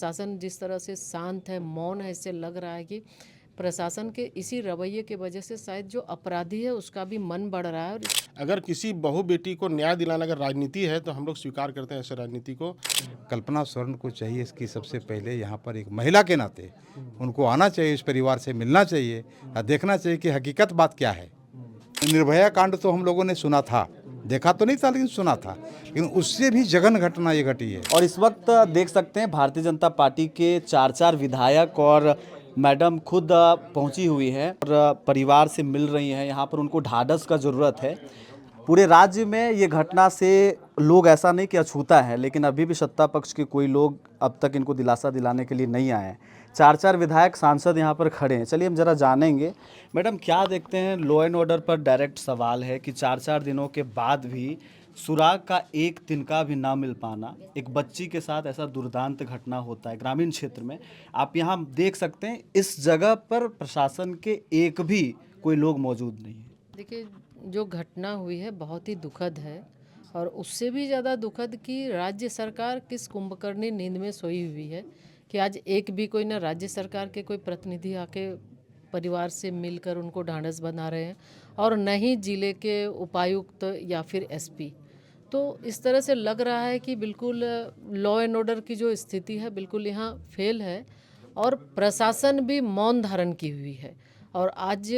प्रशासन जिस तरह से शांत है, मौन है, इससे लग रहा है कि प्रशासन के इसी रवैये की वजह से शायद जो अपराधी है उसका भी मन बढ़ रहा है। और अगर किसी बहू बेटी को न्याय दिलाना अगर राजनीति है तो हम लोग स्वीकार करते हैं ऐसे राजनीति को। कल्पना स्वर्ण को चाहिए इसकी सबसे पहले यहाँ पर एक महिला के नाते उनको आना चाहिए, इस परिवार से मिलना चाहिए और देखना चाहिए कि हकीकत बात क्या है। निर्भया कांड तो हम लोगों ने सुना था, देखा तो नहीं था लेकिन सुना था, लेकिन उससे भी जघन्य घटना ये घटी है। और इस वक्त देख सकते हैं भारतीय जनता पार्टी के 4 विधायक और मैडम खुद पहुंची हुई हैं और परिवार से मिल रही हैं। यहाँ पर उनको ढाढ़स का ज़रूरत है। पूरे राज्य में ये घटना से लोग ऐसा नहीं कि अछूता है, लेकिन अभी भी सत्ता पक्ष के कोई लोग अब तक इनको दिलासा दिलाने के लिए नहीं आए हैं। 4 विधायक सांसद यहाँ पर खड़े हैं। चलिए हम जरा जानेंगे। मैडम क्या देखते हैं, लॉ एंड ऑर्डर पर डायरेक्ट सवाल है कि 4 दिनों के बाद भी सुराग का एक तिनका भी ना मिल पाना, एक बच्ची के साथ ऐसा दुर्दांत घटना होता है ग्रामीण क्षेत्र में। आप यहाँ देख सकते हैं इस जगह पर प्रशासन के एक भी कोई लोग मौजूद नहीं है। देखिए, जो घटना हुई है बहुत ही दुखद है और उससे भी ज़्यादा दुखद कि राज्य सरकार किस कुंभकर्णी नींद में सोई हुई है कि आज एक भी कोई ना राज्य सरकार के कोई प्रतिनिधि आके परिवार से मिलकर उनको ढांढस बना रहे हैं और न ही जिले के उपायुक्त या फिर एसपी। तो इस तरह से लग रहा है कि बिल्कुल लॉ एंड ऑर्डर की जो स्थिति है बिल्कुल यहाँ फेल है और प्रशासन भी मौन धारण की हुई है। और आज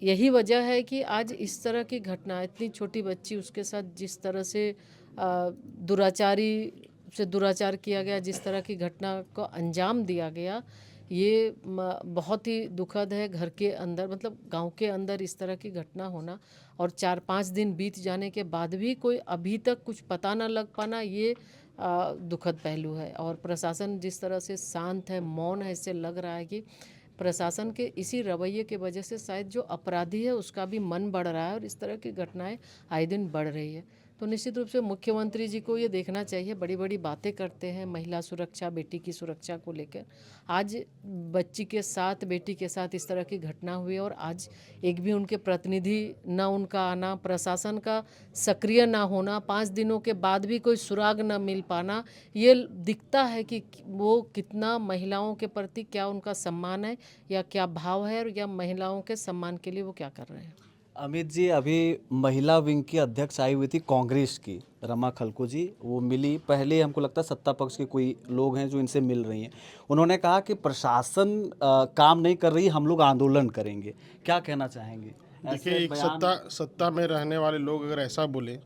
यही वजह है कि आज इस तरह की घटना, इतनी छोटी बच्ची, उसके साथ जिस तरह से दुराचार किया गया, जिस तरह की घटना को अंजाम दिया गया, ये बहुत ही दुखद है। घर के अंदर, मतलब गांव के अंदर इस तरह की घटना होना और 4-5 दिन बीत जाने के बाद भी कोई अभी तक कुछ पता ना लग पाना, ये दुखद पहलू है। और प्रशासन जिस तरह से शांत है, मौन है, इससे लग रहा है कि प्रशासन के इसी रवैये की वजह से शायद जो अपराधी है उसका भी मन बढ़ रहा है और इस तरह की घटनाएं आए दिन बढ़ रही है। तो निश्चित रूप से मुख्यमंत्री जी को ये देखना चाहिए। बड़ी बड़ी बातें करते हैं महिला सुरक्षा, बेटी की सुरक्षा को लेकर। आज बच्ची के साथ, बेटी के साथ इस तरह की घटना हुई और आज एक भी उनके प्रतिनिधि ना, उनका आना, प्रशासन का सक्रिय ना होना, 5 दिनों के बाद भी कोई सुराग ना मिल पाना, ये दिखता है कि वो कितना महिलाओं के प्रति, क्या उनका सम्मान है या क्या भाव है, या महिलाओं के सम्मान के लिए वो क्या कर रहे हैं। अमित जी, अभी महिला विंग की अध्यक्ष आई हुई थी कांग्रेस की, रमा खलको जी, वो मिली। पहले हमको लगता है सत्ता पक्ष के कोई लोग हैं जो इनसे मिल रही हैं। उन्होंने कहा कि प्रशासन काम नहीं कर रही, हम लोग आंदोलन करेंगे। क्या कहना चाहेंगे? देखिए, एक सत्ता में रहने वाले लोग अगर ऐसा बोले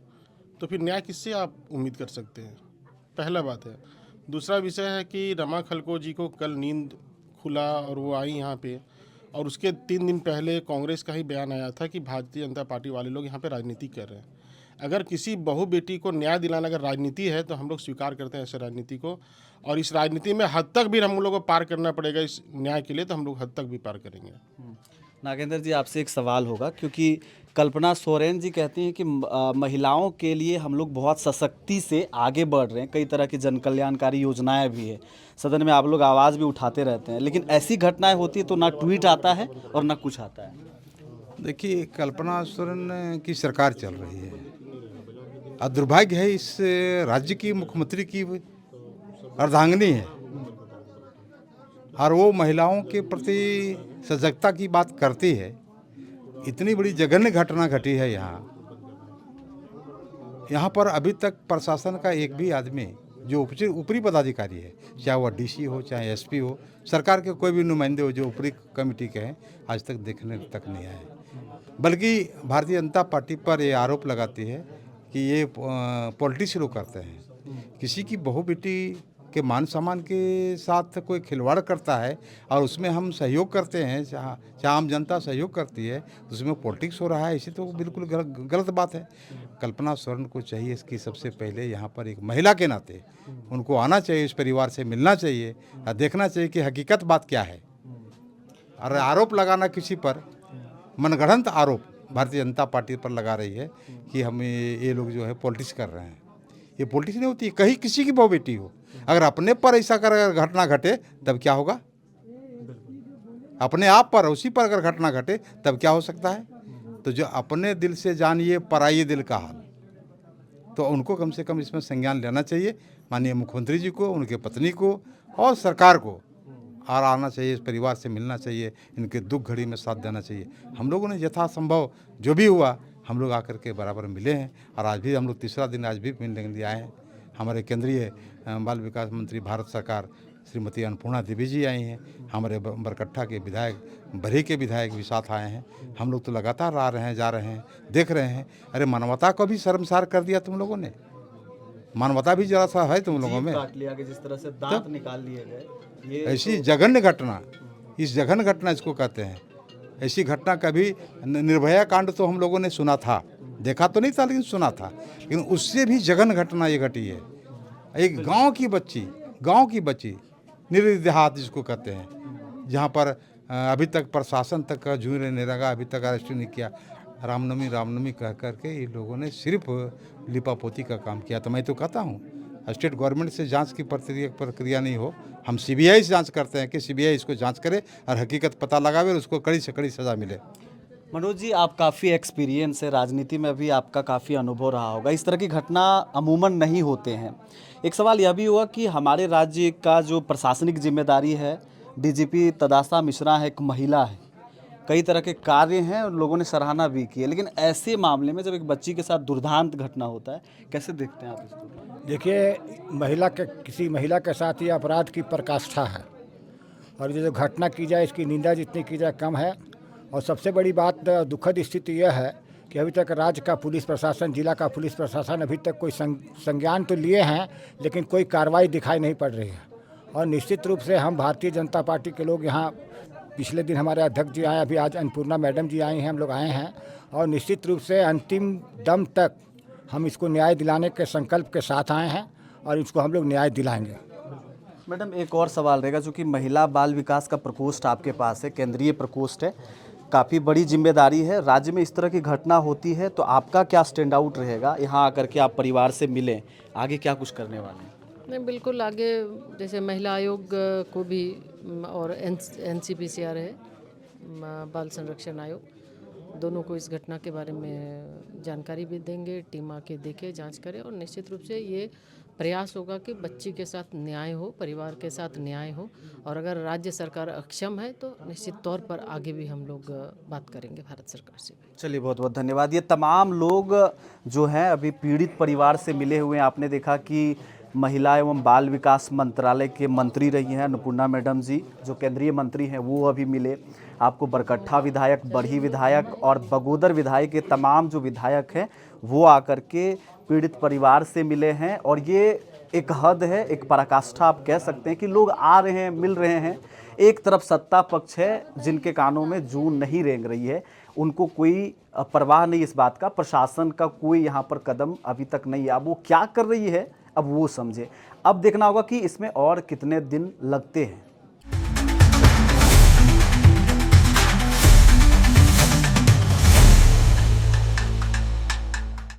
तो फिर न्याय किससे आप उम्मीद कर सकते हैं? पहला बात है। दूसरा विषय है कि रमा खलको जी को कल नींद खुला और वो आई यहाँ पे, और उसके 3 दिन पहले कांग्रेस का ही बयान आया था कि भारतीय जनता पार्टी वाले लोग यहाँ पे राजनीति कर रहे हैं। अगर किसी बहू बेटी को न्याय दिलाना अगर राजनीति है तो हम लोग स्वीकार करते हैं ऐसे राजनीति को। और इस राजनीति में हद तक भी हम लोग को पार करना पड़ेगा इस न्याय के लिए, तो हम लोग हद तक भी पार करेंगे। नागेंद्र जी, आपसे एक सवाल होगा, क्योंकि कल्पना सोरेन जी कहती हैं कि महिलाओं के लिए हम लोग बहुत सशक्ति से आगे बढ़ रहे हैं, कई तरह की जन कल्याणकारी योजनाएं भी है, सदन में आप लोग आवाज़ भी उठाते रहते हैं, लेकिन ऐसी घटनाएं होती है तो ना ट्वीट आता है और ना कुछ आता है। देखिए, कल्पना सोरेन की सरकार चल रही है और दुर्भाग्य है इस राज्य की मुख्यमंत्री की अर्धांगिनी है और वो महिलाओं के प्रति सजगता की बात करती है। इतनी बड़ी जघन्य घटना घटी है यहाँ पर अभी तक प्रशासन का एक भी आदमी जो ऊपरी पदाधिकारी है, चाहे वह डीसी हो, चाहे एसपी हो, सरकार के कोई भी नुमाइंदे हो जो ऊपरी कमेटी के हैं, आज तक देखने तक नहीं आए। बल्कि भारतीय जनता पार्टी पर ये आरोप लगाती है कि ये पॉलिटिक्स शुरू करते हैं। किसी की बहू बेटी के मान सम्मान के साथ कोई खिलवाड़ करता है और उसमें हम सहयोग करते हैं, चाहे आम जनता सहयोग करती है, उसमें पॉलिटिक्स हो रहा है, इसे तो बिल्कुल गलत बात है। कल्पना स्वर्ण को चाहिए इसकी सबसे पहले यहाँ पर एक महिला के नाते उनको आना चाहिए, इस परिवार से मिलना चाहिए और देखना चाहिए कि हकीकत बात क्या है। और आरोप लगाना किसी पर, मनगढ़ंत आरोप भारतीय जनता पार्टी पर लगा रही है कि हम ये लोग जो है पॉलिटिक्स कर रहे हैं। ये पॉलिटिक्स नहीं होती, कहीं किसी की बहू बेटी हो, अगर अपने पर ऐसा कर घटना घटे तब क्या होगा? अपने आप पर, उसी पर अगर घटना घटे तब क्या हो सकता है? तो जो अपने दिल से जानिए पराये दिल का हाल, तो उनको कम से कम इसमें संज्ञान लेना चाहिए माननीय मुख्यमंत्री जी को, उनके पत्नी को और सरकार को और आना चाहिए, इस परिवार से मिलना चाहिए, इनके दुख घड़ी में साथ देना चाहिए। हम लोगों ने यथासंभव जो भी हुआ हम लोग आकर के बराबर मिले हैं और आज भी हम लोग तीसरा दिन आज भी मिलने के लिए आए हैं। हमारे केंद्रीय बाल विकास मंत्री भारत सरकार श्रीमती अन्नपूर्णा देवी जी आई हैं, हमारे बरकट्ठा के विधायक, बरही के विधायक भी साथ आए हैं। हम लोग तो लगातार आ रहे हैं, जा रहे हैं, देख रहे हैं। अरे मानवता को भी शर्मसार कर दिया तुम लोगों ने, मानवता भी जरा सा है तुम लोगों में। काट लिया गया, जिस तरह से दांत निकाल लिए गए, ये ऐसी जघन्य घटना, इस जघन्य घटना इसको कहते हैं। ऐसी घटना कभी निर्भया कांड तो हम लोगों ने सुना था, देखा तो नहीं था लेकिन सुना था, लेकिन उससे भी जघन्य घटना ये घटी है। एक गांव की बच्ची निर्देहात जिसको कहते हैं, जहां पर अभी तक प्रशासन तक का जूझ नहीं लगा, अभी तक अरेस्ट नहीं किया। रामनवमी कह करके ये लोगों ने सिर्फ लिपापोती का काम किया। तो मैं तो कहता हूँ स्टेट गवर्नमेंट से जांच की प्रक्रिया नहीं हो, हम सीबीआई से जांच करते हैं कि सीबीआई इसको जांच करे और हकीकत पता लगावे और उसको कड़ी से कड़ी सज़ा मिले। मनोज जी, आप काफ़ी एक्सपीरियंस है, राजनीति में भी आपका काफ़ी अनुभव रहा होगा। इस तरह की घटना अमूमन नहीं होते हैं। एक सवाल यह भी हुआ कि हमारे राज्य का जो प्रशासनिक जिम्मेदारी है, डीजीपी तदासा मिश्रा है, एक महिला है, कई तरह के कार्य हैं और लोगों ने सराहना भी की है, लेकिन ऐसे मामले में जब एक बच्ची के साथ दुर्दांत घटना होता है, कैसे देखते हैं आप इसको? देखिए, किसी महिला के साथ ये अपराध की पराकाष्ठा है और ये जो घटना की जाए इसकी निंदा जितनी की जाए कम है। और सबसे बड़ी बात दुखद स्थिति यह है कि अभी तक राज्य का पुलिस प्रशासन, जिला का पुलिस प्रशासन अभी तक कोई संज्ञान तो लिए हैं, लेकिन कोई कार्रवाई दिखाई नहीं पड़ रही है। और निश्चित रूप से हम भारतीय जनता पार्टी के लोग यहाँ, पिछले दिन हमारे अध्यक्ष जी आए, अभी आज अन्नपूर्णा मैडम जी आई हैं, हम लोग आए हैं और निश्चित रूप से अंतिम दम तक हम इसको न्याय दिलाने के संकल्प के साथ आए हैं और इसको हम लोग न्याय दिलाएंगे। मैडम, एक और सवाल रहेगा, जो कि महिला बाल विकास का प्रकोष्ठ आपके पास है, केंद्रीय प्रकोष्ठ है, काफ़ी बड़ी जिम्मेदारी है। राज्य में इस तरह की घटना होती है तो आपका क्या स्टैंड आउट रहेगा? यहाँ आकर के आप परिवार से मिलें, आगे क्या कुछ करने वाले हैं? नहीं, बिल्कुल आगे जैसे महिला आयोग को भी और NCPCR है, बाल संरक्षण आयोग, दोनों को इस घटना के बारे में जानकारी भी देंगे, टीम आके देखे, जांच करे और निश्चित रूप से ये प्रयास होगा कि बच्ची के साथ न्याय हो, परिवार के साथ न्याय हो। और अगर राज्य सरकार अक्षम है तो निश्चित तौर पर आगे भी हम लोग बात करेंगे भारत सरकार से। चलिए, बहुत बहुत धन्यवाद। ये तमाम लोग जो हैं अभी पीड़ित परिवार से मिले हुए हैं। आपने देखा कि महिला एवं बाल विकास मंत्रालय के मंत्री रही हैं अन्नपूर्णा मैडम जी, जो केंद्रीय मंत्री हैं, वो अभी मिले। आपको बरकट्ठा विधायक, बरही विधायक और बगोदर विधायक के तमाम जो विधायक हैं वो आकर के पीड़ित परिवार से मिले हैं। और ये एक हद है, एक पराकाष्ठा आप कह सकते हैं कि लोग आ रहे हैं, मिल रहे हैं। एक तरफ सत्ता पक्ष है जिनके कानों में जूं नहीं रेंग रही है, उनको कोई परवाह नहीं इस बात का, प्रशासन का कोई यहाँ पर कदम अभी तक नहीं। अब वो क्या कर रही है अब वो समझे। अब देखना होगा कि इसमें और कितने दिन लगते हैं।